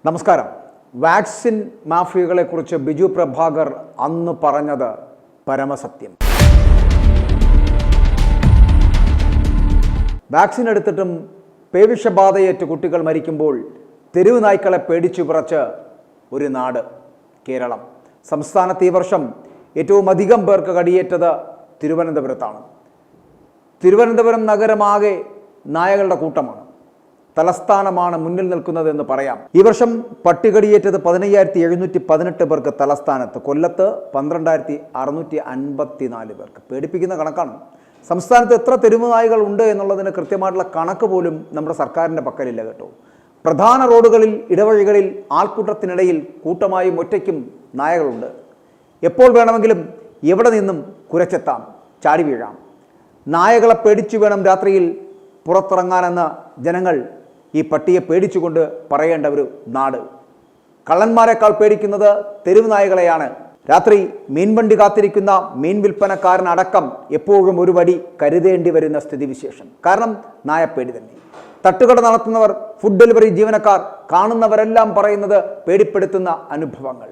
നമസ്കാരം. വാക്സിൻ മാഫിയകളെക്കുറിച്ച് ബിജു പ്രഭാകർ അന്ന് പറഞ്ഞത് പരമസത്യം. വാക്സിൻ എടുത്തിട്ടും പേവിഷബാധയേറ്റ് കുട്ടികൾ മരിക്കുമ്പോൾ തെരുവ് നായ്ക്കളെ പേടിച്ചു വിറച്ച് ഒരു നാട് കേരളം. സംസ്ഥാനത്ത് ഈ വർഷം ഏറ്റവും അധികം പേർക്ക് കടിയേറ്റത് തിരുവനന്തപുരത്താണ്. തിരുവനന്തപുരം നഗരമാകെ നായകളുടെ കൂട്ടമാണ്. തലസ്ഥാനമാണ് മുന്നിൽ നിൽക്കുന്നതെന്ന് പറയാം. ഈ വർഷം പട്ടികടിയേറ്റത് 15,718 പേർക്ക് തലസ്ഥാനത്ത്, കൊല്ലത്ത് 12,654 പേർക്ക്. പേടിപ്പിക്കുന്ന കണക്കാണ്. സംസ്ഥാനത്ത് എത്ര തെരുവ് നായകൾ ഉണ്ട് എന്നുള്ളതിന് കൃത്യമായിട്ടുള്ള കണക്ക് പോലും നമ്മുടെ സർക്കാരിൻ്റെ പക്കലില്ല കേട്ടോ. പ്രധാന റോഡുകളിൽ, ഇടവഴികളിൽ, ആൾക്കൂട്ടത്തിനിടയിൽ കൂട്ടമായും ഒറ്റയ്ക്കും നായകളുണ്ട്. എപ്പോൾ വേണമെങ്കിലും എവിടെ നിന്നും കുരച്ചെത്താം, ചാടി വീഴാം. നായകളെ പേടിച്ചു വേണം രാത്രിയിൽ പുറത്തിറങ്ങാനെന്ന് ജനങ്ങൾ ഈ പട്ടിയെ പേടിച്ചുകൊണ്ട് പറയേണ്ട ഒരു നാട്. കള്ളന്മാരെക്കാൾ പേടിക്കുന്നത് തെരുവ് നായകളെയാണ്. രാത്രി മീൻവണ്ടി കാത്തിരിക്കുന്ന മീൻ വിൽപ്പനക്കാരനടക്കം എപ്പോഴും ഒരു വടി കരുതേണ്ടി വരുന്ന സ്ഥിതിവിശേഷം. കാരണം നായപ്പേടി തന്നെ. തട്ടുകട നടത്തുന്നവർ, ഫുഡ് ഡെലിവറി ജീവനക്കാർ, കാണുന്നവരെല്ലാം പറയുന്നത് പേടിപ്പെടുത്തുന്ന അനുഭവങ്ങൾ.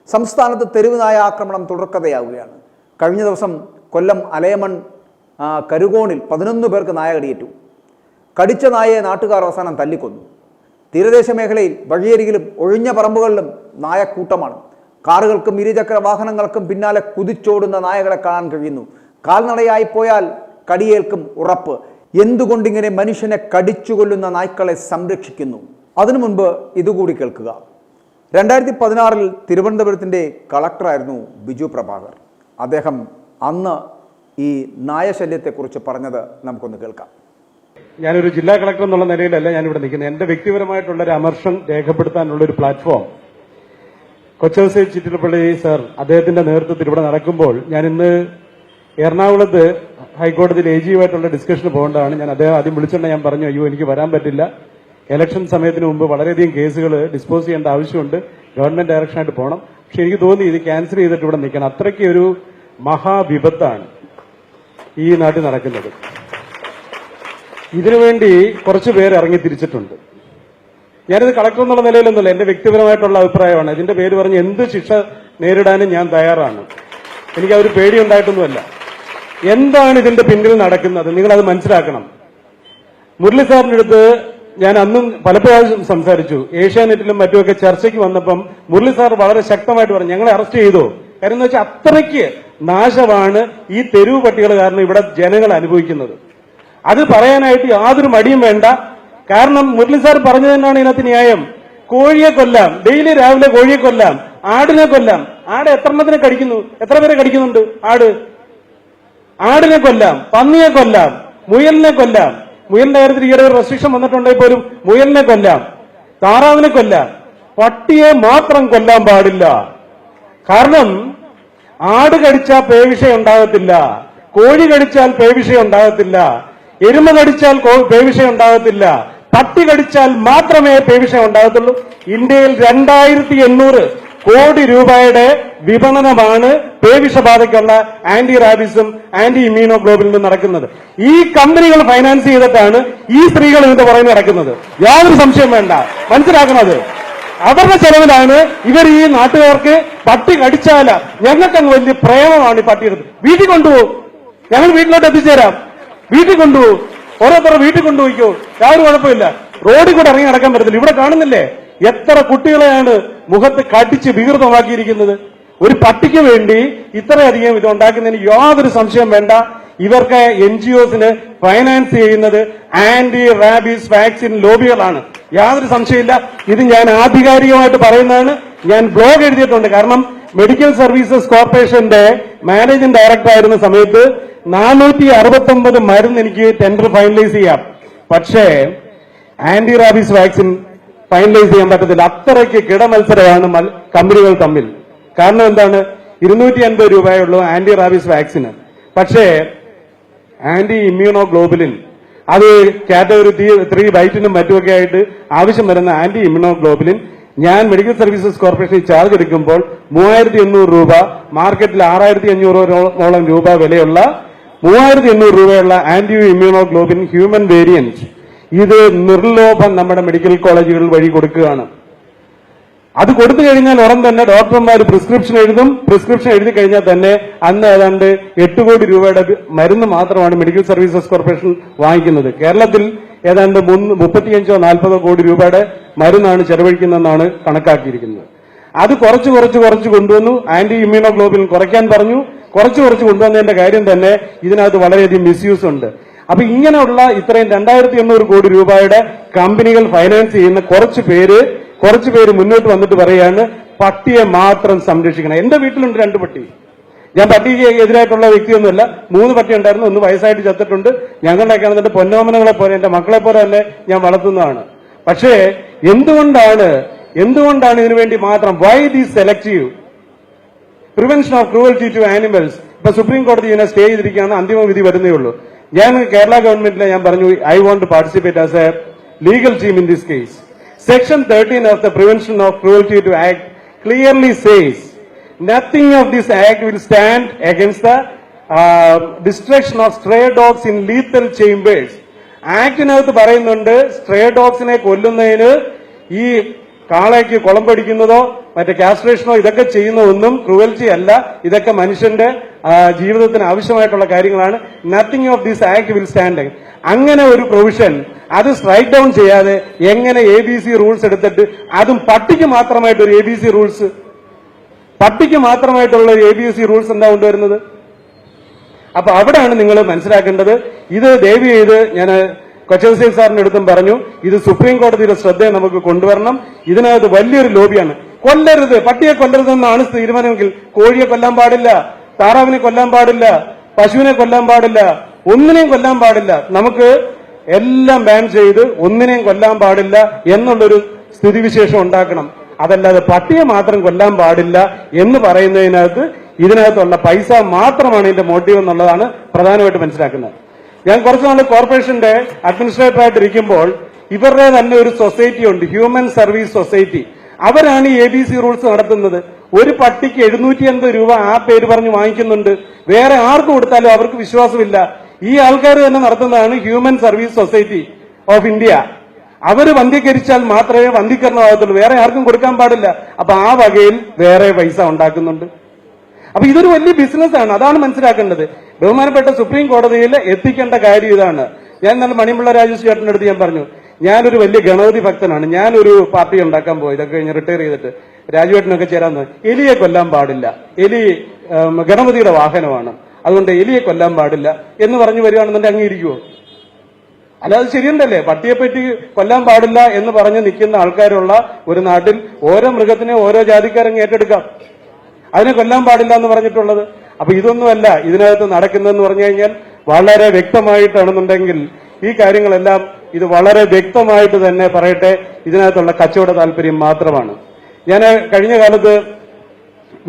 സംസ്ഥാനത്ത് തെരുവ് നായ ആക്രമണം തുടർക്കഥയാവുകയാണ്. കഴിഞ്ഞ ദിവസം കൊല്ലം അലയമൺ കരുകോണിൽ 11 പേർക്ക് നായ കടിയേറ്റു. കടിച്ച നായയെ നാട്ടുകാർ അവസാനം തല്ലിക്കൊന്നു. തീരദേശ മേഖലയിൽ വഴിയരികിലും ഒഴിഞ്ഞ പറമ്പുകളിലും നായക്കൂട്ടമാണ്. കാറുകൾക്കും ഇരുചക്ര വാഹനങ്ങൾക്കും പിന്നാലെ കുതിച്ചോടുന്ന നായകളെ കാണാൻ കഴിയുന്നു. കാൽനടയായി പോയാൽ കടിയേൽക്കും ഉറപ്പ്. എന്തുകൊണ്ടിങ്ങനെ മനുഷ്യനെ കടിച്ചുകൊല്ലുന്ന നായ്ക്കളെ സംരക്ഷിക്കുന്നു? അതിനു മുൻപ് ഇതുകൂടി കേൾക്കുക. 2016 തിരുവനന്തപുരത്തിൻ്റെ കളക്ടറായിരുന്നു ബിജു പ്രഭാകർ. അദ്ദേഹം അന്ന് ഈ നായശല്യത്തെക്കുറിച്ച് പറഞ്ഞത് നമുക്കൊന്ന് കേൾക്കാം. ഞാനൊരു ജില്ലാ കളക്ടർ എന്നുള്ള നിലയിലല്ല ഞാനിവിടെ നിൽക്കുന്നത്. എന്റെ വ്യക്തിപരമായിട്ടുള്ള ഒരു അമർഷം രേഖപ്പെടുത്താനുള്ള ഒരു പ്ലാറ്റ്ഫോം കൊച്ചൗസേ ചിറ്റിലപ്പള്ളി സർ അദ്ദേഹത്തിന്റെ നേതൃത്വത്തിൽ ഇവിടെ നടക്കുമ്പോൾ ഞാൻ ഇന്ന് എറണാകുളത്ത് ഹൈക്കോടതിയിൽ AG-യുമായിട്ടുള്ള ഡിസ്കഷന് പോകേണ്ടതാണ്. ഞാൻ അദ്ദേഹം ആദ്യം വിളിച്ചുകൊണ്ട് ഞാൻ പറഞ്ഞു, അയ്യോ എനിക്ക് വരാൻ പറ്റില്ല, ഇലക്ഷൻ സമയത്തിന് മുമ്പ് വളരെയധികം കേസുകൾ ഡിസ്പോസ് ചെയ്യേണ്ട ആവശ്യമുണ്ട്, ഗവൺമെന്റ് ഡയറക്ഷനായിട്ട് പോകണം. പക്ഷെ എനിക്ക് തോന്നി ഇത് ക്യാൻസൽ ചെയ്തിട്ട് ഇവിടെ നിൽക്കണം. അത്രയ്ക്ക് ഒരു മഹാവിപത്താണ് ഈ നാട്ടിൽ നടക്കുന്നത്. ഇതിനുവേണ്ടി കുറച്ചു പേര് ഇറങ്ങി തിരിച്ചിട്ടുണ്ട്. ഞാനിത് കളക്ടർ എന്നുള്ള നിലയിലൊന്നുമില്ല, എന്റെ വ്യക്തിപരമായിട്ടുള്ള അഭിപ്രായമാണ്. ഇതിന്റെ പേര് പറഞ്ഞ് എന്ത് ശിക്ഷ നേരിടാനും ഞാൻ തയ്യാറാണ്. എനിക്ക് ആ ഒരു പേടിയുണ്ടായിട്ടൊന്നുമല്ല. എന്താണ് ഇതിന്റെ പിന്നിൽ നടക്കുന്നത് നിങ്ങളത് മനസ്സിലാക്കണം. മുരളി സാറിന്റെ അടുത്ത് ഞാൻ അന്നും പലപ്പോഴും സംസാരിച്ചു. ഏഷ്യാനെറ്റിലും മറ്റുമൊക്കെ ചർച്ചയ്ക്ക് വന്നപ്പം മുരളി സാർ വളരെ ശക്തമായിട്ട് പറഞ്ഞു, ഞങ്ങളെ അറസ്റ്റ് ചെയ്തോ. കാര്യം എന്ന് വെച്ചാൽ അത്രയ്ക്ക് നാശമാണ് ഈ തെരുവ് പട്ടികൾ കാരണം ഇവിടെ ജനങ്ങൾ അനുഭവിക്കുന്നത്. അത് പറയാനായിട്ട് യാതൊരു മടിയും വേണ്ട. കാരണം മുരളി സാർ പറഞ്ഞു തന്നെയാണ് ഇതിനകത്ത് ന്യായം. കോഴിയെ കൊല്ലാം, ഡെയിലി രാവിലെ കോഴിയെ കൊല്ലാം, ആടിനെ കൊല്ലാം. ആട് എത്രണ്ണത്തിനെ കടിക്കുന്നു, എത്ര പേരെ കടിക്കുന്നുണ്ട് ആടിനെ കൊല്ലാം, പന്നിയെ കൊല്ലാം, മുയലിനെ കൊല്ലാം. മുയലിന്റെ കാര്യത്തിൽ ഈയിടെ ഒരു റെസ്ട്രിക്ഷൻ വന്നിട്ടുണ്ടെങ്കിൽ പോലും മുയലിനെ കൊല്ലാം, താറാവിനെ കൊല്ലാം. പട്ടിയെ മാത്രം കൊല്ലാൻ പാടില്ല. കാരണം ആട് കടിച്ചാൽ പേവിഷയം ഉണ്ടാകത്തില്ല, കോഴി കടിച്ചാൽ പേവിഷയം ഉണ്ടാകത്തില്ല, എരുമ കടിച്ചാൽ പേവിഷയം ഉണ്ടാകത്തില്ല, പട്ടി കടിച്ചാൽ മാത്രമേ പേവിഷയം ഉണ്ടാകത്തുള്ളൂ. ഇന്ത്യയിൽ 2800 കോടി രൂപയുടെ വിപണനമാണ് പേവിഷബാധയ്ക്കുള്ള ആന്റി റാബിസും ആന്റി ഇമ്മ്യൂണോഗ്ലോബുലിനും നടക്കുന്നത്. ഈ കമ്പനികൾ ഫൈനാൻസ് ചെയ്തിട്ടാണ് ഈ സ്ത്രീകൾ ഇതിന്റെ പുറകെ നടക്കുന്നത്. യാതൊരു സംശയം വേണ്ട, മനസ്സിലാക്കുന്നത്. അവരുടെ ചെലവിലാണ് ഇവർ ഈ നാട്ടുകാർക്ക് പട്ടി കടിച്ചാല ഞങ്ങൾക്കങ്ങ് വലിയ പ്രേമമാണ് ഈ പട്ടിയെടുത്ത് വീട്ടിൽ കൊണ്ടുപോകും, ഞങ്ങൾ വീട്ടിലോട്ട് എത്തിച്ചേരാം, വീട്ടിൽ കൊണ്ടുപോകും, ഓരോരുത്തർ വീട്ടിൽ കൊണ്ടുപോയിക്കോ, യാതൊരു കുഴപ്പമില്ല. റോഡിൽ കൂടെ ഇറങ്ങി നടക്കാൻ പറ്റത്തില്ല. ഇവിടെ കാണുന്നില്ലേ എത്ര കുട്ടികളെയാണ് മുഖത്ത് കടിച്ച് വികൃതമാക്കിയിരിക്കുന്നത്. ഒരു പട്ടിക്ക് വേണ്ടി ഇത്രയധികം ഇത് ഉണ്ടാക്കുന്നതിന് യാതൊരു സംശയം വേണ്ട. ഇവർക്ക് NGOസിന് ഫൈനാൻസ് ചെയ്യുന്നത് ആന്റി റാബീസ് വാക്സിൻ ലോബികളാണ്, യാതൊരു സംശയമില്ല. ഇത് ഞാൻ ആധികാരികമായിട്ട് പറയുന്നതാണ്. ഞാൻ ബ്ലോഗ് എഴുതിയിട്ടുണ്ട്. കാരണം മെഡിക്കൽ സർവീസസ് കോർപ്പറേഷന്റെ മാനേജിംഗ് ഡയറക്ടർ ആയിരുന്ന സമയത്ത് 469 മരുന്ന് എനിക്ക് ടെൻഡർ ഫൈനലൈസ് ചെയ്യാം. പക്ഷേ ആന്റി റാബീസ് വാക്സിൻ ഫൈനലൈസ് ചെയ്യാൻ പറ്റത്തില്ല. അത്രയ്ക്ക് കിടമത്സരമാണ് കമ്പനികൾ തമ്മിൽ. കാരണം എന്താണ്, 250 രൂപയുള്ളൂ ആന്റി റാബീസ് വാക്സിന്. പക്ഷേ ആന്റി ഇമ്മ്യൂണോഗ്ലോബുലിൻ, അത് കാറ്റഗറി 3 വൈറ്റിനും മറ്റുമൊക്കെ ആയിട്ട് ആവശ്യം വരുന്ന ആന്റി ഇമ്മ്യൂണോഗ്ലോബുലിൻ ഞാൻ മെഡിക്കൽ സർവീസസ് കോർപ്പറേഷനിൽ ചാർജ് എടുക്കുമ്പോൾ 3800 രൂപ, മാർക്കറ്റിൽ 6500 രൂപ വിലയുള്ള 3800 രൂപയുള്ള ആന്റി ഇമ്മ്യൂണോഗ്ലോബിൻ ഹ്യൂമൻ വേരിയന്റ് ഇത് നിർലോഭം നമ്മുടെ മെഡിക്കൽ കോളേജുകൾ വഴി കൊടുക്കുകയാണ്. അത് കൊടുത്തു കഴിഞ്ഞാൽ ഉടൻ തന്നെ ഡോക്ടർമാർ പ്രിസ്ക്രിപ്ഷൻ എഴുതും. പ്രിസ്ക്രിപ്ഷൻ എഴുതി കഴിഞ്ഞാൽ തന്നെ അന്ന് ഏതാണ്ട് 8 കോടി രൂപയുടെ മരുന്ന് മാത്രമാണ് മെഡിക്കൽ സർവീസസ് കോർപ്പറേഷൻ വാങ്ങിക്കുന്നത്. കേരളത്തിൽ ഏതാണ്ട് 35-40 കോടി രൂപയുടെ മരുന്നാണ് ചെലവഴിക്കുന്നതെന്നാണ് കണക്കാക്കിയിരിക്കുന്നത്. അത് കുറച്ച് കൊണ്ടുവന്നു. ആന്റി ഇമ്മ്യൂണോഗ്ലോബിൻ കുറയ്ക്കാൻ പറഞ്ഞു. കുറച്ച് കൊണ്ടുവന്നതിന്റെ കാര്യം തന്നെ ഇതിനകത്ത് വളരെയധികം മിസ്യൂസ് ഉണ്ട്. അപ്പൊ ഇങ്ങനെയുള്ള ഇത്രയും 2800 കോടി രൂപയുടെ കമ്പനികൾ ഫൈനാൻസ് ചെയ്യുന്ന കുറച്ച് പേര് മുന്നോട്ട് വന്നിട്ട് പറയാണ് പട്ടിയെ മാത്രം സംരക്ഷിക്കണം. എന്റെ വീട്ടിലുണ്ട് 2 പട്ടി. ഞാൻ പട്ടിക്ക് എതിരായിട്ടുള്ള വ്യക്തിയൊന്നുമല്ല. 3 പട്ടി ഉണ്ടായിരുന്നു. 1 വയസ്സായിട്ട് ചത്തിട്ടുണ്ട്. ഞങ്ങളുടെയൊക്കെ ആണെന്നിട്ട് പൊന്നോമനകളെ പോലെ എന്റെ മക്കളെ പോലെ തന്നെ ഞാൻ വളർത്തുന്നതാണ്. പക്ഷേ എന്തുകൊണ്ടാണ് ഇതിനുവേണ്ടി മാത്രം why these selective prevention of cruelty to animals? ഇപ്പൊ സുപ്രീം കോടതി ഇതിനെ സ്റ്റേ ചെയ്തിരിക്കുകയാണ്. അന്തിമ വിധി വരുന്നേ ഉള്ളൂ. ഞാൻ കേരള ഗവൺമെന്റിനെ ഞാൻ പറഞ്ഞു I want to participate as a legal team in this case. Section 13 of the Prevention of Cruelty to Act clearly says nothing of this act will stand against the destruction of stray dogs in lethal chambers. ആക്ടിനകത്ത് പറയുന്നുണ്ട് stray ഡോഗ്സിനെ കൊല്ലുന്നതിന് ഈ കാളയ്ക്ക് കുളമ്പടിക്കുന്നതോ മറ്റേ കാസ്ട്രേഷനോ ഇതൊക്കെ ചെയ്യുന്നതൊന്നും cruelty അല്ല. ഇതൊക്കെ മനുഷ്യന്റെ ജീവിതത്തിന് ആവശ്യമായിട്ടുള്ള കാര്യങ്ങളാണ്. Nothing of this act will stand. അങ്ങനെ ഒരു പ്രൊവിഷൻ അത് സ്ട്രൈക്ക് ഡൗൺ ചെയ്യാതെ എങ്ങനെ ABC റൂൾസ് എടുത്തിട്ട് അതും പട്ടിക്ക് മാത്രമായിട്ട് ഒരു ABC റൂൾസ്, പട്ടിക്ക് മാത്രമായിട്ടുള്ള ഒരു ABC റൂൾസ് എന്താ കൊണ്ടുവരുന്നത്? അപ്പൊ അവിടെയാണ് നിങ്ങൾ മനസ്സിലാക്കേണ്ടത്. ഇത് ദയവ് ചെയ്ത് ഞാൻ കൊച്ചൗസേബ് സാറിന്റെ അടുത്തും പറഞ്ഞു, ഇത് സുപ്രീം കോടതിയുടെ ശ്രദ്ധയെ നമുക്ക് കൊണ്ടുവരണം. ഇതിനകത്ത് വലിയൊരു ലോബിയാണ്. കൊല്ലരുത്, പട്ടിയെ കൊല്ലരുതെന്നാണ് തീരുമാനമെങ്കിൽ കോഴിയെ കൊല്ലാൻ പാടില്ല, താറാവിനെ കൊല്ലാൻ പാടില്ല, പശുവിനെ കൊല്ലാൻ പാടില്ല, ഒന്നിനെയും കൊല്ലാൻ പാടില്ല. നമുക്ക് എല്ലാം ബാൻ ചെയ്ത് ഒന്നിനെയും കൊല്ലാൻ പാടില്ല എന്നുള്ളൊരു സ്ഥിതിവിശേഷം ഉണ്ടാക്കണം. അതല്ലാതെ പട്ടിയെ മാത്രം കൊല്ലാൻ പാടില്ല എന്ന് പറയുന്നതിനകത്ത് ഇതിനകത്തുള്ള പൈസ മാത്രമാണ് ഇതിന്റെ മോട്ടീവ് എന്നുള്ളതാണ് പ്രധാനമായിട്ട് മനസ്സിലാക്കുന്നത്. ഞാൻ കുറച്ചു നാൾ കോർപ്പറേഷന്റെ അഡ്മിനിസ്ട്രേറ്ററായിട്ട് ഇരിക്കുമ്പോൾ ഇവരുടെ തന്നെ ഒരു സൊസൈറ്റി ഉണ്ട്, ഹ്യൂമൻ സർവീസ് സൊസൈറ്റി. അവരാണ് ഈ ABC റൂൾസ് നടത്തുന്നത്. ഒരു പട്ടിക്ക് 780 രൂപ ആ പേര് പറഞ്ഞ് വാങ്ങിക്കുന്നുണ്ട്. വേറെ ആർക്ക് കൊടുത്താലും അവർക്ക് വിശ്വാസമില്ല. ഈ ആൾക്കാർ തന്നെ നടത്തുന്നതാണ് human service society of India. അവര് വന്ധ്യകരിച്ചാൽ മാത്രമേ വന്ധ്യീകരണമാകത്തുള്ളൂ, വേറെ ആർക്കും കൊടുക്കാൻ പാടില്ല. അപ്പൊ ആ വകയിൽ വേറെ പൈസ ഉണ്ടാക്കുന്നുണ്ട്. അപ്പൊ ഇതൊരു വലിയ ബിസിനസ്സാണ്. അതാണ് മനസ്സിലാക്കേണ്ടത്. ബഹുമാനപ്പെട്ട സുപ്രീം കോടതിയിൽ എത്തിക്കേണ്ട കാര്യം ഇതാണ്. ഞാൻ ഇന്നലെ മണിമുള്ള രാജേഷ് ചേട്ടന്റെ അടുത്ത് ഞാൻ പറഞ്ഞു, ഞാനൊരു വലിയ ഗണപതി ഭക്തനാണ്. ഞാനൊരു പാർട്ടി ഉണ്ടാക്കാൻ പോയി, ഇതൊക്കെ കഴിഞ്ഞ് റിട്ടയർ ചെയ്തിട്ട് രാജുവേട്ടനൊക്കെ ചേരാൻ എലിയെ കൊല്ലാൻ പാടില്ല, എലി ഗണപതിയുടെ വാഹനമാണ്, അതുകൊണ്ട് എലിയെ കൊല്ലാൻ പാടില്ല എന്ന് പറഞ്ഞു വരികയാണെന്നുണ്ടെങ്കിൽ അംഗീകരിക്കുമോ? അല്ലാതെ ശരിയുണ്ടല്ലേ? പട്ടിയെപ്പറ്റി കൊല്ലാൻ പാടില്ല എന്ന് പറഞ്ഞ് നിൽക്കുന്ന ആൾക്കാരുള്ള ഒരു നാട്ടിൽ ഓരോ മൃഗത്തിനെ ഓരോ ജാതിക്കാരങ്ങ് ഏറ്റെടുക്കാം. അതിനെ കൊല്ലാൻ പാടില്ല എന്ന് പറഞ്ഞിട്ടുള്ളത്. അപ്പൊ ഇതൊന്നുമല്ല ഇതിനകത്ത് നടക്കുന്നതെന്ന് പറഞ്ഞു കഴിഞ്ഞാൽ വളരെ വ്യക്തമായിട്ടാണെന്നുണ്ടെങ്കിൽ ഈ കാര്യങ്ങളെല്ലാം ഇത് വളരെ വ്യക്തമായിട്ട് തന്നെ പറയട്ടെ, ഇതിനകത്തുള്ള കച്ചവട താല്പര്യം മാത്രമാണ്. ഞാൻ കഴിഞ്ഞ കാലത്ത്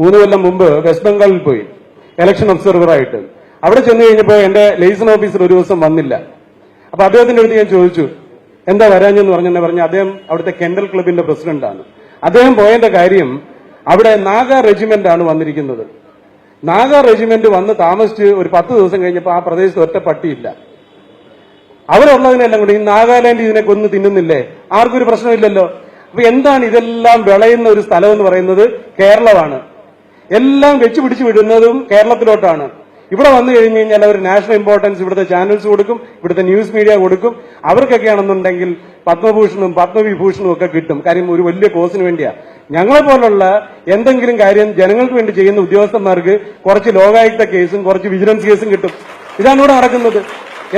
3 കൊല്ലം മുമ്പ് വെസ്റ്റ് ബംഗാളിൽ പോയി ഇലക്ഷൻ ഒബ്സർവറായിട്ട്. അവിടെ ചെന്ന് കഴിഞ്ഞപ്പോൾ എന്റെ ലൈസൺ ഓഫീസർ ഒരു ദിവസം വന്നില്ല. അപ്പൊ അദ്ദേഹത്തിന്റെ അടുത്ത് ഞാൻ ചോദിച്ചു എന്താ വരാഞ്ഞെന്ന് പറഞ്ഞു അദ്ദേഹം അവിടുത്തെ കെൻഡൽ ക്ലബിന്റെ പ്രസിഡന്റാണ്. അദ്ദേഹം പോയതിന്റെ കാര്യം അവിടെ നാഗ റെജിമെന്റ് ആണ് വന്നിരിക്കുന്നത്. നാഗ റെജിമെന്റ് വന്ന് താമസിച്ച് ഒരു 10 ദിവസം കഴിഞ്ഞപ്പോൾ ആ പ്രദേശത്ത് ഒറ്റ പട്ടിയില്ല. അവരുള്ളതിനെല്ലാം കൂടി ഈ നാഗാലാൻഡ് ഇതിനെ കൊന്ന് തിന്നുന്നില്ലേ? ആർക്കും ഒരു പ്രശ്നമില്ലല്ലോ. അപ്പൊ എന്താണ് ഇതെല്ലാം വിളയുന്ന ഒരു സ്ഥലം എന്ന് പറയുന്നത് കേരളമാണ്. എല്ലാം വെച്ച് പിടിച്ചു വിടുന്നതും കേരളത്തിലോട്ടാണ്. ഇവിടെ വന്നു കഴിഞ്ഞു കഴിഞ്ഞാൽ അവർ നാഷണൽ ഇമ്പോർട്ടൻസ് ഇവിടുത്തെ ചാനൽസ് കൊടുക്കും, ഇവിടുത്തെ ന്യൂസ് മീഡിയ കൊടുക്കും. അവർക്കൊക്കെയാണെന്നുണ്ടെങ്കിൽ പത്മഭൂഷണും പത്മവിഭൂഷണും ഒക്കെ കിട്ടും. കാര്യം ഒരു വലിയ കോസിന് വേണ്ടിയാ. ഞങ്ങളെ പോലുള്ള എന്തെങ്കിലും കാര്യം ജനങ്ങൾക്ക് വേണ്ടി ചെയ്യുന്ന ഉദ്യോഗസ്ഥന്മാർക്ക് കുറച്ച് ലോകായുക്ത കേസും കുറച്ച് വിജിലൻസ് കേസും കിട്ടും. ഇതാണ് ഇവിടെ നടക്കുന്നത്.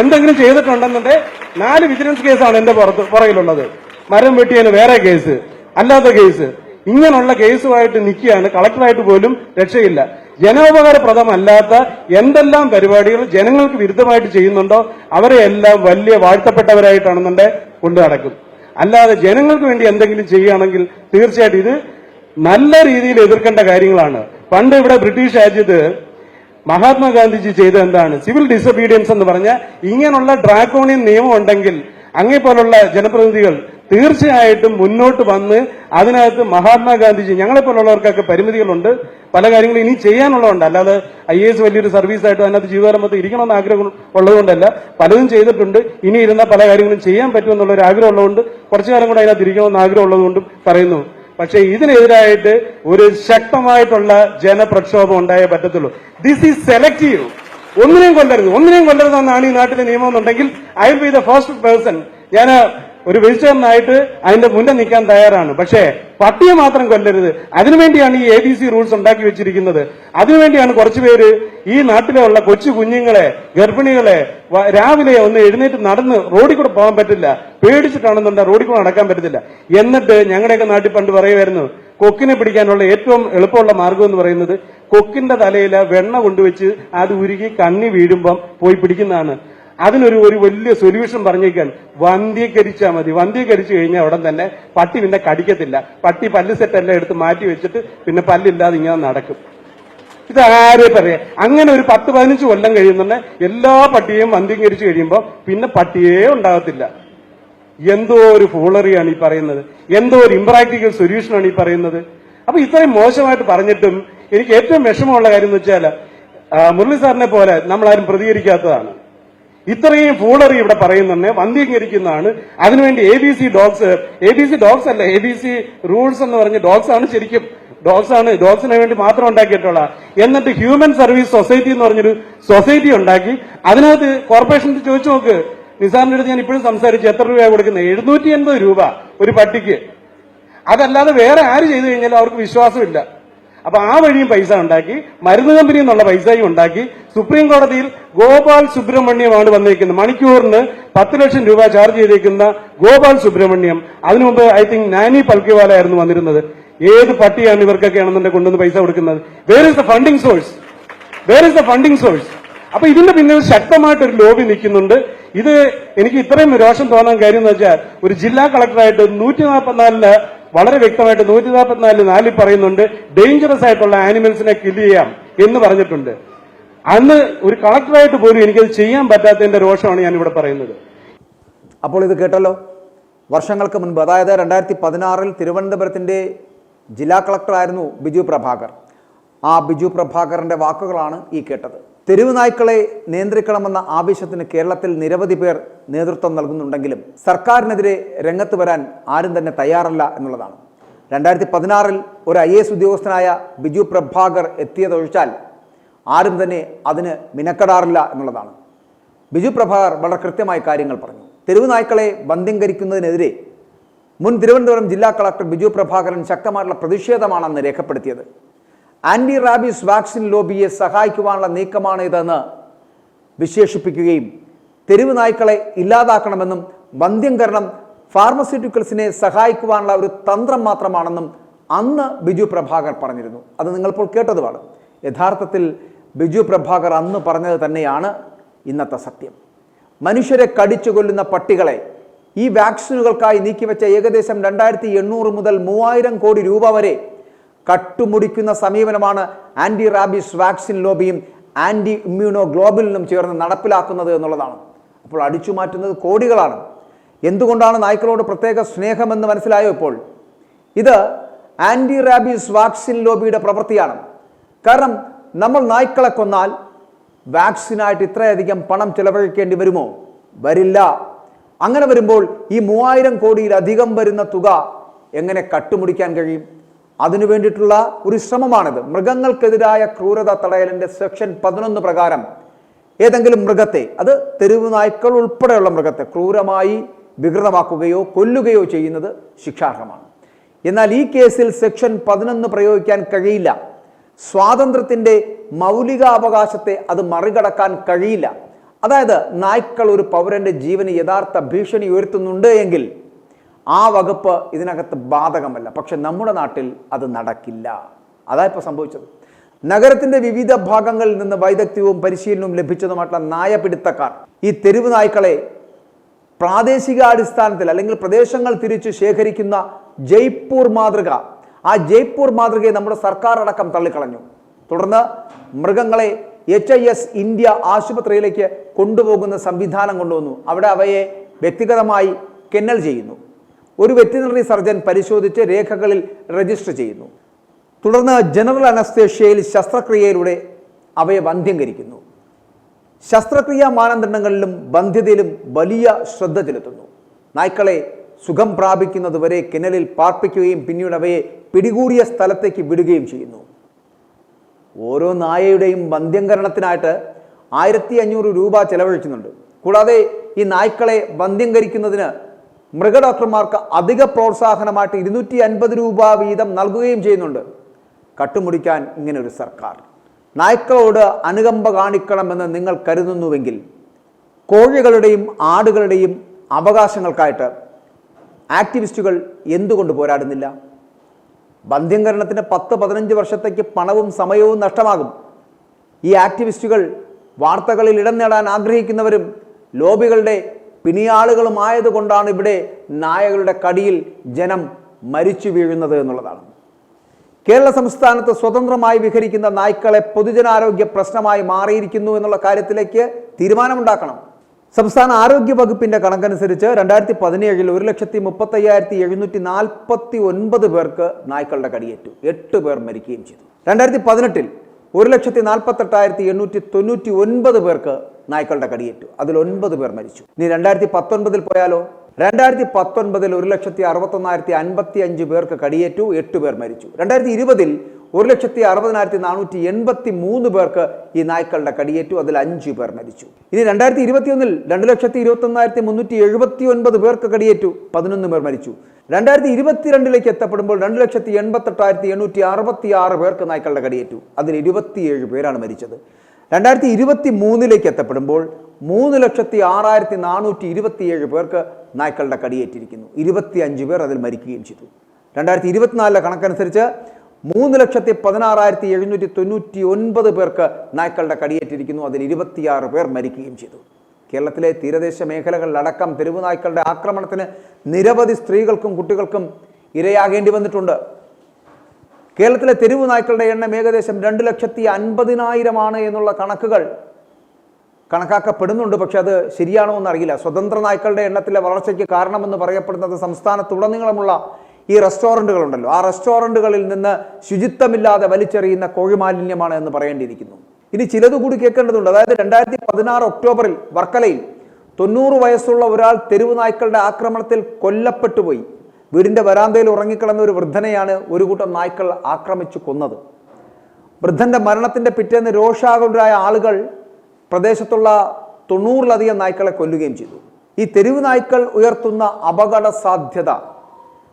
എന്തെങ്കിലും ചെയ്തിട്ടുണ്ടെന്നുണ്ടെങ്കിൽ 4 വിജിലൻസ് കേസാണ് എന്റെ പുറകിലുള്ളത്. മരം വെട്ടിയതിന് വേറെ കേസ്, അല്ലാത്ത കേസ്, ഇങ്ങനെയുള്ള കേസുമായിട്ട് നിൽക്കുകയാണ്. കളക്ടറായിട്ട് പോലും രക്ഷയില്ല. ജനോപകാരപ്രദമല്ലാത്ത എന്തെല്ലാം പരിപാടികൾ ജനങ്ങൾക്ക് വിരുദ്ധമായിട്ട് ചെയ്യുന്നുണ്ടോ അവരെ എല്ലാം വലിയ വാഴ്ത്തപ്പെട്ടവരായിട്ടാണെന്നുണ്ടെങ്കിൽ കൊണ്ടു നടക്കും. അല്ലാതെ ജനങ്ങൾക്ക് വേണ്ടി എന്തെങ്കിലും ചെയ്യുകയാണെങ്കിൽ തീർച്ചയായിട്ടും ഇത് നല്ല രീതിയിൽ എതിർക്കേണ്ട കാര്യങ്ങളാണ്. പണ്ട് ഇവിടെ ബ്രിട്ടീഷ് രാജ്യത്ത് മഹാത്മാഗാന്ധിജി ചെയ്ത എന്താണ്? സിവിൽ ഡിസൊബീഡിയൻസ് എന്ന് പറഞ്ഞ ഇങ്ങനെയുള്ള ഡ്രാക്കോണിയൻ നിയമം ഉണ്ടെങ്കിൽ അങ്ങേപോലുള്ള ജനപ്രതിനിധികൾ തീർച്ചയായിട്ടും മുന്നോട്ട് വന്ന് അതിനകത്ത് മഹാത്മാഗാന്ധിജി ഞങ്ങളെപ്പോലുള്ളവർക്കൊക്കെ പരിമിതികളുണ്ട്, പല കാര്യങ്ങളും ഇനി ചെയ്യാനുള്ളതുണ്ട്. അല്ലാതെ IAS വലിയൊരു സർവീസായിട്ട് അതിനകത്ത് ജീവിതകാലം മൊത്തം ഇരിക്കണമെന്ന് ആഗ്രഹം ഉള്ളതുകൊണ്ടല്ല, പലതും ചെയ്തിട്ടുണ്ട്. ഇനി ഇരുന്ന പല കാര്യങ്ങളും ചെയ്യാൻ പറ്റുമെന്നുള്ള ഒരു ആഗ്രഹം ഉള്ളതുകൊണ്ട് കുറച്ചു കാലം കൂടെ അതിനകത്ത് ഇരിക്കണമെന്ന് ആഗ്രഹം ഉള്ളതുകൊണ്ടും പറയുന്നു. പക്ഷെ ഇതിനെതിരായിട്ട് ഒരു ശക്തമായിട്ടുള്ള ജനപ്രക്ഷോഭം ഉണ്ടായേ പറ്റത്തുള്ളൂ. This is selective. ഒന്നിനെയും കൊല്ലരുതെന്നാണ് ഈ നാട്ടിലെ നിയമം എന്നുണ്ടെങ്കിൽ I will be the first person. ഞാൻ ഒരു വെജിറ്റേറിയനായിട്ട് അതിന്റെ മുന്നിൽ നിൽക്കാൻ തയ്യാറാണ്. പക്ഷേ പട്ടിയെ മാത്രം കൊല്ലരുത്. അതിനുവേണ്ടിയാണ് ഈ ABC റൂൾസ് ഉണ്ടാക്കി വെച്ചിരിക്കുന്നത്. അതിനുവേണ്ടിയാണ് കുറച്ചുപേര് ഈ നാട്ടിലുള്ള കൊച്ചു കുഞ്ഞുങ്ങളെ, ഗർഭിണികളെ രാവിലെ ഒന്ന് എഴുന്നേറ്റ് നടന്ന് റോഡിൽ കൂടെ പോകാൻ പറ്റില്ല, പേടിച്ചിട്ടാണെന്നുണ്ടെങ്കിൽ റോഡിൽ കൂടെ നടക്കാൻ പറ്റത്തില്ല. എന്നിട്ട് ഞങ്ങളുടെയൊക്കെ നാട്ടിൽ പണ്ട് പറയുമായിരുന്നു, കൊക്കിനെ പിടിക്കാനുള്ള ഏറ്റവും എളുപ്പമുള്ള മാർഗം എന്ന് പറയുന്നത് കൊക്കിന്റെ തലയിൽ വെണ്ണ കൊണ്ടുവച്ച് അത് ഉരുകി കണ്ണി വീഴുമ്പം പോയി പിടിക്കുന്നതാണ്. അതിനൊരു വലിയ സൊല്യൂഷൻ പറഞ്ഞേക്കാൻ, വന്ധ്യീകരിച്ചാൽ മതി. വന്ധ്യീകരിച്ചു കഴിഞ്ഞാൽ ഉടൻ തന്നെ പട്ടി പിന്നെ കടിക്കത്തില്ല. പട്ടി പല്ല് സെറ്റെല്ലാം എടുത്ത് മാറ്റി വെച്ചിട്ട് പിന്നെ പല്ലില്ലാതെ ഇങ്ങനെ നടക്കും. ഇതാരെ പറയാ? അങ്ങനെ ഒരു 10-15 കൊല്ലം കഴിയുന്നുണ്ടെ എല്ലാ പട്ടിയും വന്ധ്യീകരിച്ചു കഴിയുമ്പോൾ പിന്നെ പട്ടിയേ ഉണ്ടാകത്തില്ല. എന്തോ ഒരു ഫൂളറിയാണ് ഈ പറയുന്നത്, എന്തോ ഒരു ഇംപ്രാക്ടിക്കൽ സൊല്യൂഷനാണ് ഈ പറയുന്നത്. അപ്പൊ ഇത്രയും മോശമായിട്ട് പറഞ്ഞിട്ടും എനിക്ക് ഏറ്റവും വിഷമമുള്ള കാര്യം എന്ന് വെച്ചാൽ മുരളി സാറിനെ പോലെ നമ്മളാരും പ്രതികരിക്കാത്തതാണ്. ഇത്രയും ഫൂളറി ഇവിടെ പറയുന്നുണ്ട്, വന്ധ്യീകരിക്കുന്നതാണ്. അതിനുവേണ്ടി ABC ഡോഗ്സ് അല്ല, ABC റൂൾസ് എന്ന് പറഞ്ഞ് ഡോഗ്സ് ആണ്, ശരിക്കും ഡോഗ്സിന് വേണ്ടി മാത്രം ഉണ്ടാക്കിയിട്ടുള്ള. എന്നിട്ട് ഹ്യൂമൻ സർവീസ് സൊസൈറ്റി എന്ന് പറഞ്ഞൊരു സൊസൈറ്റി ഉണ്ടാക്കി. അതിനകത്ത് കോർപ്പറേഷനിൽ ചോദിച്ചു നോക്ക്. നിസാറിന്റെ അടുത്ത് ഞാൻ ഇപ്പോഴും സംസാരിച്ചു, എത്ര രൂപയാണ് കൊടുക്കുന്നത്? 780 രൂപ ഒരു പട്ടിക്ക്. അതല്ലാതെ വേറെ ആര് ചെയ്തു കഴിഞ്ഞാലും അവർക്ക് വിശ്വാസമില്ല. അപ്പൊ ആ വഴിയും പൈസ ഉണ്ടാക്കി, മരുന്ന് കമ്പനി എന്നുള്ള പൈസയും ഉണ്ടാക്കി. സുപ്രീം കോടതിയിൽ ഗോപാൽ സുബ്രഹ്മണ്യമാണ് വന്നിരിക്കുന്നത്. മണിക്കൂറിന് 10 ലക്ഷം രൂപ ചാർജ് ചെയ്തിരിക്കുന്ന ഗോപാൽ സുബ്രഹ്മണ്യം. അതിനു മുമ്പ് ഐ തിങ്ക് നാനി പൽക്കിവാല ആയിരുന്നു വന്നിരുന്നത്. ഏത് പട്ടിയാണ് ഇവർക്കൊക്കെ ആണെന്നുണ്ടെങ്കിൽ കൊണ്ടുവന്ന് പൈസ കൊടുക്കുന്നത്? Where is the funding source? അപ്പൊ ഇതിന്റെ പിന്നിൽ ശക്തമായിട്ടൊരു ലോബി നിൽക്കുന്നുണ്ട്. ഇത് എനിക്ക് ഇത്രയും രോഷം തോന്നാൻ കാര്യം എന്ന് വെച്ചാൽ, ഒരു ജില്ലാ കളക്ടറായിട്ട് 144 വളരെ വ്യക്തമായിട്ട് 144 പറയുന്നുണ്ട് ഡേഞ്ചറസ് ആയിട്ടുള്ള ആനിമൽസിനെ കില്ല് ചെയ്യാം എന്ന് പറഞ്ഞിട്ടുണ്ട്. അന്ന് ഒരു കളക്ടറായിട്ട് പോലും എനിക്കത് ചെയ്യാൻ പറ്റാത്തതിന്റെ രോഷമാണ് ഞാൻ ഇവിടെ പറയുന്നത്. അപ്പോൾ ഇത് കേട്ടല്ലോ. വർഷങ്ങൾക്ക് മുൻപ്, അതായത് 2016 തിരുവനന്തപുരത്തിന്റെ ജില്ലാ കളക്ടറായിരുന്നു ബിജു പ്രഭാകർ. ആ ബിജു പ്രഭാകറിന്റെ വാക്കുകളാണ് ഈ കേട്ടത്. തെരുവ് നായ്ക്കളെ നിയന്ത്രിക്കണമെന്ന ആവശ്യത്തിന് കേരളത്തിൽ നിരവധി പേർ നേതൃത്വം നൽകുന്നുണ്ടെങ്കിലും സർക്കാരിനെതിരെ രംഗത്ത് വരാൻ ആരും തന്നെ തയ്യാറല്ല എന്നുള്ളതാണ്. 2016 ഒരു IAS ഉദ്യോഗസ്ഥനായ ബിജു പ്രഭാകർ എത്തിയതൊഴിച്ചാൽ ആരും തന്നെ അതിന് മിനക്കെടാറില്ല എന്നുള്ളതാണ്. ബിജു പ്രഭാകർ വളരെ കൃത്യമായി കാര്യങ്ങൾ പറഞ്ഞു. തെരുവ് നായ്ക്കളെ വന്ധ്യംകരിക്കുന്നതിനെതിരെ മുൻ തിരുവനന്തപുരം ജില്ലാ കളക്ടർ ബിജു പ്രഭാകരൻ ശക്തമായിട്ടുള്ള പ്രതിഷേധമാണ് അന്ന് രേഖപ്പെടുത്തിയത്. ആന്റി റാബീസ് വാക്സിൻ ലോബിയെ സഹായിക്കുവാനുള്ള നീക്കമാണ് ഇതെന്ന് വിശേഷിപ്പിക്കുകയും തെരുവ് നായ്ക്കളെ ഇല്ലാതാക്കണമെന്നും വന്ധ്യംകരണം ഫാർമസ്യൂട്ടിക്കൽസിനെ സഹായിക്കുവാനുള്ള ഒരു തന്ത്രം മാത്രമാണെന്നും അന്ന് ബിജു പ്രഭാകർ പറഞ്ഞിരുന്നു. അത് നിങ്ങളിപ്പോൾ കേട്ടതുമാണ്. യഥാർത്ഥത്തിൽ ബിജു പ്രഭാകർ അന്ന് പറഞ്ഞത് തന്നെയാണ് ഇന്നത്തെ സത്യം. മനുഷ്യരെ കടിച്ചു കൊല്ലുന്ന പട്ടികളെ ഈ വാക്സിനുകൾക്കായി നീക്കിവെച്ച ഏകദേശം 2800 മുതൽ 3000 കോടി രൂപ വരെ കട്ടുമുടിക്കുന്ന സമീപനമാണ് ആന്റി റാബീസ് വാക്സിൻ ലോബിയും ആന്റി ഇമ്മ്യൂണോ ഗ്ലോബലിനും ചേർന്ന് നടപ്പിലാക്കുന്നത് എന്നുള്ളതാണ്. അപ്പോൾ അടിച്ചു മാറ്റുന്നത് കോടികളാണ്. എന്തുകൊണ്ടാണ് നായ്ക്കളോട് പ്രത്യേക സ്നേഹമെന്ന് മനസ്സിലായോ ഇപ്പോൾ? ഇത് ആന്റി റാബീസ് വാക്സിൻ ലോബിയുടെ പ്രവൃത്തിയാണ്. കാരണം നമ്മൾ നായ്ക്കളെ കൊന്നാൽ വാക്സിനായിട്ട് ഇത്രയധികം പണം ചെലവഴിക്കേണ്ടി വരുമോ? വരില്ല. അങ്ങനെ വരുമ്പോൾ ഈ 3000 കോടിയിലധികം വരുന്ന തുക എങ്ങനെ കട്ടുമുടിക്കാൻ കഴിയും? അതിനു വേണ്ടിയിട്ടുള്ള ഒരു ശ്രമമാണിത്. മൃഗങ്ങൾക്കെതിരായ ക്രൂരത തടയലിന്റെ സെക്ഷൻ 11 പ്രകാരം ഏതെങ്കിലും മൃഗത്തെ, അത് തെരുവ് നായ്ക്കൾ ഉൾപ്പെടെയുള്ള മൃഗത്തെ ക്രൂരമായി വികൃതമാക്കുകയോ കൊല്ലുകയോ ചെയ്യുന്നത് ശിക്ഷാർഹമാണ്. എന്നാൽ ഈ കേസിൽ സെക്ഷൻ 11 പ്രയോഗിക്കാൻ കഴിയില്ല. സ്വാതന്ത്ര്യത്തിന്റെ മൗലികാവകാശത്തെ അത് മറികടക്കാൻ കഴിയില്ല. അതായത് നായ്ക്കൾ ഒരു പൗരന്റെ ജീവന് യഥാർത്ഥ ഭീഷണി ഉയർത്തുന്നുണ്ട് എങ്കിൽ ആ വകുപ്പ് ഇതിനകത്ത് ബാധകമല്ല. പക്ഷെ നമ്മുടെ നാട്ടിൽ അത് നടക്കില്ല. അതാ ഇപ്പോൾ സംഭവിച്ചത്. നഗരത്തിന്റെ വിവിധ ഭാഗങ്ങളിൽ നിന്ന് വൈദഗ്ധ്യവും പരിശീലനവും ലഭിച്ചതുമായിട്ടുള്ള നായപിടുത്തക്കാർ ഈ തെരുവ് നായ്ക്കളെ പ്രാദേശികാടിസ്ഥാനത്തിൽ അല്ലെങ്കിൽ പ്രദേശങ്ങൾ തിരിച്ച് ശേഖരിക്കുന്ന ജയ്പൂർ മാതൃക, ആ ജയ്പൂർ മാതൃകയെ നമ്മുടെ സർക്കാർ അടക്കം തള്ളിക്കളഞ്ഞു. തുടർന്ന് മൃഗങ്ങളെ HIS ഇന്ത്യ ആശുപത്രിയിലേക്ക് കൊണ്ടുപോകുന്ന സംവിധാനം കൊണ്ടുവന്നു. അവിടെ അവയെ വ്യക്തിഗതമായി കെന്നൽ ചെയ്യുന്നു. ഒരു വെറ്റിനറി സർജൻ പരിശോധിച്ച് രേഖകളിൽ രജിസ്റ്റർ ചെയ്യുന്നു. തുടർന്ന് ജനറൽ അനസ്തേഷ്യയിൽ ശസ്ത്രക്രിയയിലൂടെ അവയെ വന്ധ്യംകരിക്കുന്നു. ശസ്ത്രക്രിയാ മാനദണ്ഡങ്ങളിലും വന്ധ്യതയിലും വലിയ ശ്രദ്ധ ചെലുത്തുന്നു. നായ്ക്കളെ സുഖം പ്രാപിക്കുന്നതുവരെ കിണലിൽ പാർപ്പിക്കുകയും പിന്നീട് അവയെ പിടികൂടിയ സ്ഥലത്തേക്ക് വിടുകയും ചെയ്യുന്നു. ഓരോ നായയുടെയും വന്ധ്യംകരണത്തിനായിട്ട് 1500 രൂപ ചെലവഴിക്കുന്നുണ്ട്. കൂടാതെ ഈ നായ്ക്കളെ വന്ധ്യംകരിക്കുന്നതിന് മൃഗഡോക്ടർമാർക്ക് അധിക പ്രോത്സാഹനമായിട്ട് 250 രൂപ വീതം നൽകുകയും ചെയ്യുന്നുണ്ട്. കട്ടുമുടിക്കാൻ ഇങ്ങനെ ഒരു സർക്കാർ. നായ്ക്കളോട് അനുകമ്പ കാണിക്കണമെന്ന് നിങ്ങൾ കരുതുന്നുവെങ്കിൽ കോഴികളുടെയും ആടുകളുടെയും അവകാശങ്ങൾക്കായിട്ട് ആക്ടിവിസ്റ്റുകൾ എന്തുകൊണ്ട് പോരാടുന്നില്ല? വന്ധ്യംകരണത്തിന് 10-15 വർഷത്തേക്ക് പണവും സമയവും നഷ്ടമാകും. ഈ ആക്ടിവിസ്റ്റുകൾ വാർത്തകളിൽ ഇടം നേടാൻ ആഗ്രഹിക്കുന്നവരും ലോബികളുടെ പിണിയാളുകളുമായതുകൊണ്ടാണ് ഇവിടെ നായകളുടെ കടിയിൽ ജനം മരിച്ചു വീഴുന്നത് എന്നുള്ളതാണ്. കേരള സംസ്ഥാനത്ത് സ്വതന്ത്രമായി വിഹരിക്കുന്ന നായ്ക്കളെ പൊതുജനാരോഗ്യ പ്രശ്നമായി മാറിയിരിക്കുന്നു എന്നുള്ള കാര്യത്തിലേക്ക് തീരുമാനമുണ്ടാക്കണം. സംസ്ഥാന ആരോഗ്യ വകുപ്പിന്റെ കണക്കനുസരിച്ച് 2017 1,35,749 പേർക്ക് നായ്ക്കളുടെ കടിയേറ്റു, 8 പേർ മരിക്കുകയും ചെയ്തു. 2018 1,48,899 പേർക്ക് നായ്ക്കളുടെ കടിയേറ്റു, അതിൽ 9 പേർ മരിച്ചു. ഇനി 2019 പോയാലോ? 2019 1,61,055 പേർക്ക് കടിയേറ്റു, 8 പേർ മരിച്ചു. 2020 1,60,483 പേർക്ക് ഈ നായ്ക്കളുടെ കടിയേറ്റു, അതിൽ 5 പേർ മരിച്ചു. ഇനി 2021 2,21,379 പേർക്ക് കടിയേറ്റു, 11 പേർ മരിച്ചു. 2022 എത്തപ്പെടുമ്പോൾ 2,88,866 പേർക്ക് നായ്ക്കളുടെ കടിയേറ്റു, അതിൽ 27 പേരാണ് മരിച്ചത്. 2023 എത്തപ്പെടുമ്പോൾ 3,06,427 പേർക്ക് നായ്ക്കളുടെ കടിയേറ്റിരിക്കുന്നു, 25 പേർ അതിൽ മരിക്കുകയും ചെയ്തു. 2024 കണക്കനുസരിച്ച് 3,16,799 പേർക്ക് നായ്ക്കളുടെ കടിയേറ്റിരിക്കുന്നു, അതിൽ 26 പേർ മരിക്കുകയും ചെയ്തു. കേരളത്തിലെ തീരദേശ മേഖലകളിലടക്കം തെരുവു നായ്ക്കളുടെ ആക്രമണത്തിന് നിരവധി സ്ത്രീകൾക്കും കുട്ടികൾക്കും ഇരയാകേണ്ടി വന്നിട്ടുണ്ട്. കേരളത്തിലെ തെരുവു നായ്ക്കളുടെ എണ്ണം ഏകദേശം 2,50,000 എന്നുള്ള കണക്കുകൾ കണക്കാക്കപ്പെടുന്നുണ്ട്. പക്ഷെ അത് ശരിയാണോ എന്നറിയില്ല. സ്വതന്ത്ര നായ്ക്കളുടെ എണ്ണത്തിലെ വളർച്ചയ്ക്ക് കാരണമെന്ന് പറയപ്പെടുന്നത് സംസ്ഥാനത്തുടനീളമുള്ള ഈ റെസ്റ്റോറൻറ്റുകളുണ്ടല്ലോ, ആ റെസ്റ്റോറൻറ്റുകളിൽ നിന്ന് ശുചിത്വമില്ലാതെ വലിച്ചെറിയുന്ന കോഴിമാലിന്യമാണ് എന്ന് പറയേണ്ടിയിരിക്കുന്നു. ഇനി ചിലത് കൂടി കേൾക്കേണ്ടതുണ്ട്. അതായത് 2016 ഒക്ടോബറിൽ വർക്കലയിൽ 90 വയസ്സുള്ള ഒരാൾ തെരുവു നായ്ക്കളുടെ ആക്രമണത്തിൽ കൊല്ലപ്പെട്ടുപോയി. വീടിൻ്റെ വരാന്തയിൽ ഉറങ്ങിക്കിടന്ന ഒരു വൃദ്ധനെയാണ് ഒരു കൂട്ടം നായ്ക്കൾ ആക്രമിച്ചു കൊന്നത്. വൃദ്ധൻ്റെ മരണത്തിൻ്റെ പിറ്റേന്ന് രോഷാകുലരായ ആളുകൾ പ്രദേശത്തുള്ള 90-ലധികം നായ്ക്കളെ കൊല്ലുകയും ചെയ്തു. ഈ തെരുവു നായ്ക്കൾ ഉയർത്തുന്ന അപകട സാധ്യത,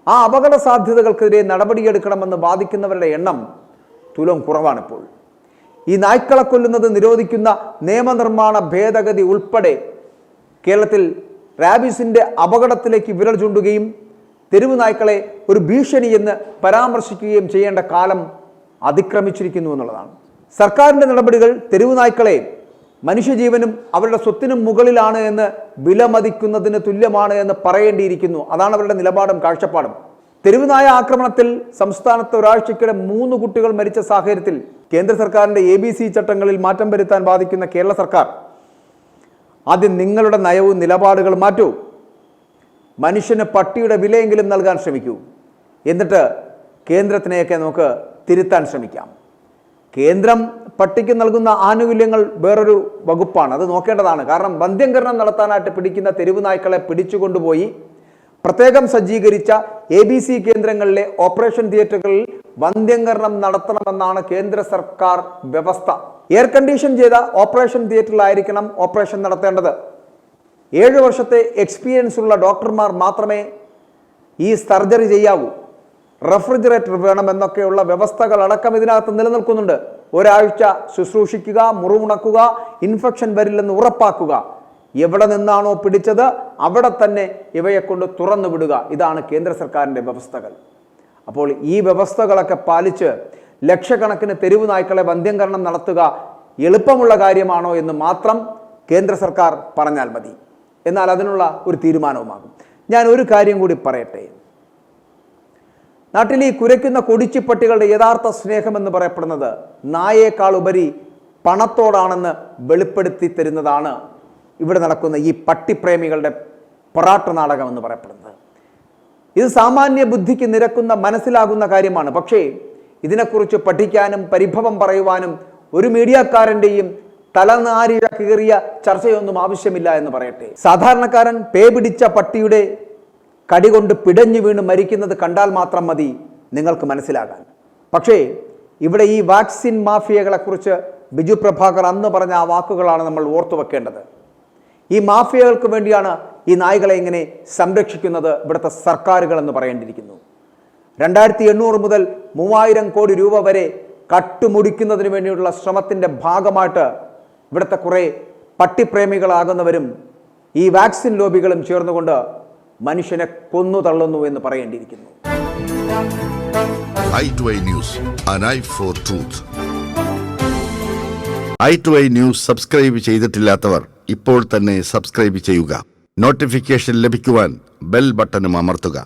ആ അപകട സാധ്യതകൾക്കെതിരെ നടപടിയെടുക്കണമെന്ന് വാദിക്കുന്നവരുടെ എണ്ണം തുലം കുറവാണിപ്പോൾ. ഈ നായ്ക്കളെ കൊല്ലുന്നത് നിരോധിക്കുന്ന നിയമനിർമ്മാണ ഭേദഗതി ഉൾപ്പെടെ കേരളത്തിൽ റാബീസിൻ്റെ അപകടത്തിലേക്ക് വിരൽ ചൂണ്ടുകയും തെരുവു നായ്ക്കളെ ഒരു ഭീഷണി എന്ന് പരാമർശിക്കുകയും ചെയ്യേണ്ട കാലം അതിക്രമിച്ചിരിക്കുന്നു എന്നുള്ളതാണ്. സർക്കാരിൻ്റെ നടപടികൾ തെരുവു നായ്ക്കളെ മനുഷ്യജീവനും അവരുടെ സ്വത്തിനും മുകളിലാണ് എന്ന് വിലമതിക്കുന്നതിന് തുല്യമാണ് എന്ന് പറയേണ്ടിയിരിക്കുന്നു. അതാണ് അവരുടെ നിലപാടും കാഴ്ചപ്പാടും. തെരുവുനായ ആക്രമണത്തിൽ സംസ്ഥാനത്ത് ഒരാഴ്ചയ്ക്കിടെ 3 കുട്ടികൾ മരിച്ച സാഹചര്യത്തിൽ കേന്ദ്ര സർക്കാരിൻ്റെ ABC ചട്ടങ്ങളിൽ മാറ്റം വരുത്താൻ ബാധിക്കുന്ന കേരള സർക്കാർ ആദ്യം നിങ്ങളുടെ നയവും നിലപാടുകളും മാറ്റൂ. മനുഷ്യന് പട്ടിയുടെ വിലയെങ്കിലും നൽകാൻ ശ്രമിക്കൂ. എന്നിട്ട് കേന്ദ്രത്തിനെയൊക്കെ നമുക്ക് തിരുത്താൻ ശ്രമിക്കാം. കേന്ദ്രം പട്ടിക്ക് നൽകുന്ന ആനുകൂല്യങ്ങൾ വേറൊരു വകുപ്പാണ്, അത് നോക്കേണ്ടതാണ്. കാരണം വന്ധ്യംകരണം നടത്താനായിട്ട് പിടിക്കുന്ന തെരുവു നായ്ക്കളെ പിടിച്ചുകൊണ്ടുപോയി പ്രത്യേകം സജ്ജീകരിച്ച ABC കേന്ദ്രങ്ങളിലെ ഓപ്പറേഷൻ തിയേറ്ററുകളിൽ വന്ധ്യംകരണം നടത്തണമെന്നാണ് കേന്ദ്ര സർക്കാർ വ്യവസ്ഥ. എയർ കണ്ടീഷൻ ചെയ്ത ഓപ്പറേഷൻ തിയേറ്ററിലായിരിക്കണം ഓപ്പറേഷൻ നടത്തേണ്ടത്. 7 വർഷത്തെ എക്സ്പീരിയൻസ് ഉള്ള ഡോക്ടർമാർ മാത്രമേ ഈ സർജറി ചെയ്യാവൂ. റെഫ്രിജറേറ്റർ വേണമെന്നൊക്കെയുള്ള വ്യവസ്ഥകളടക്കം ഇതിനകത്ത് നിലനിൽക്കുന്നുണ്ട്. ഒരാഴ്ച ശുശ്രൂഷിക്കുക, മുറിവുണക്കുക, ഇൻഫെക്ഷൻ വരില്ലെന്ന് ഉറപ്പാക്കുക, എവിടെ നിന്നാണോ പിടിച്ചത് അവിടെ തന്നെ ഇവയെ കൊണ്ട് തുറന്നു വിടുക. ഇതാണ് കേന്ദ്ര സർക്കാരിൻ്റെ വ്യവസ്ഥകൾ. അപ്പോൾ ഈ വ്യവസ്ഥകളൊക്കെ പാലിച്ച് ലക്ഷക്കണക്കിന് തെരുവു നായ്ക്കളെ വന്ധ്യംകരണം നടത്തുക എളുപ്പമുള്ള കാര്യമാണോ എന്ന് മാത്രം കേന്ദ്ര സർക്കാർ പറഞ്ഞാൽ മതി. എന്നാൽ അതിനുള്ള ഒരു തീരുമാനവുമാകും. ഞാൻ ഒരു കാര്യം കൂടി പറയട്ടെ. നാട്ടിൽ ഈ കുരയ്ക്കുന്ന കൊടിച്ചിപ്പട്ടികളുടെ യഥാർത്ഥ സ്നേഹമെന്ന് പറയപ്പെടുന്നത് നായേക്കാൾ ഉപരി പണത്തോടാണെന്ന് വെളിപ്പെടുത്തി തരുന്നതാണ് ഇവിടെ നടക്കുന്ന ഈ പട്ടിപ്രേമികളുടെ പൊറാട്ട് നാടകം എന്ന് പറയപ്പെടുന്നത്. ഇത് സാമാന്യ ബുദ്ധിക്ക് നിരക്കുന്ന മനസ്സിലാകുന്ന കാര്യമാണ്. പക്ഷേ ഇതിനെക്കുറിച്ച് പഠിക്കാനും പരിഭവം പറയുവാനും ഒരു മീഡിയക്കാരൻ്റെയും തലനാരിഴ കീറിയ ചർച്ചയൊന്നും ആവശ്യമില്ല എന്ന് പറയട്ടെ. സാധാരണക്കാരൻ പേ പിടിച്ച പട്ടിയുടെ കടികൊണ്ട് പിടഞ്ഞു വീണ് മരിക്കുന്നത് കണ്ടാൽ മാത്രം മതി നിങ്ങൾക്ക് മനസ്സിലാകാൻ. പക്ഷേ ഇവിടെ ഈ വാക്സിൻ മാഫിയകളെക്കുറിച്ച് ബിജു പ്രഭാകർ അന്ന് പറഞ്ഞ ആ വാക്കുകളാണ് നമ്മൾ ഓർത്തു വെക്കേണ്ടത്. ഈ മാഫിയകൾക്ക് വേണ്ടിയാണ് ഈ നായ്ക്കളെ ഇങ്ങനെ സംരക്ഷിക്കുന്നത് ഇവിടുത്തെ സർക്കാരുകൾ എന്ന് പറയേണ്ടിയിരിക്കുന്നു. 2800 മുതൽ 3000 കോടി രൂപ വരെ കട്ടുമുടിക്കുന്നതിന് വേണ്ടിയുള്ള ശ്രമത്തിൻ്റെ ഭാഗമായിട്ട് ഇവിടുത്തെ കുറേ പട്ടിപ്രേമികളാകുന്നവരും ഈ വാക്സിൻ ലോബികളും ചേർന്നുകൊണ്ട് മനുഷ്യനെ കൊന്നു തള്ളുന്നു എന്ന് പറയേണ്ടിയിരിക്കുന്നു. i2i News, an eye for truth. i2i News subscribe ചെയ്തിട്ടില്ലാത്തവർ ഇപ്പോൾ തന്നെ സബ്സ്ക്രൈബ് ചെയ്യുക. നോട്ടിഫിക്കേഷൻ ലഭിക്കുവാൻ ബെൽ ബട്ടണും അമർത്തുക.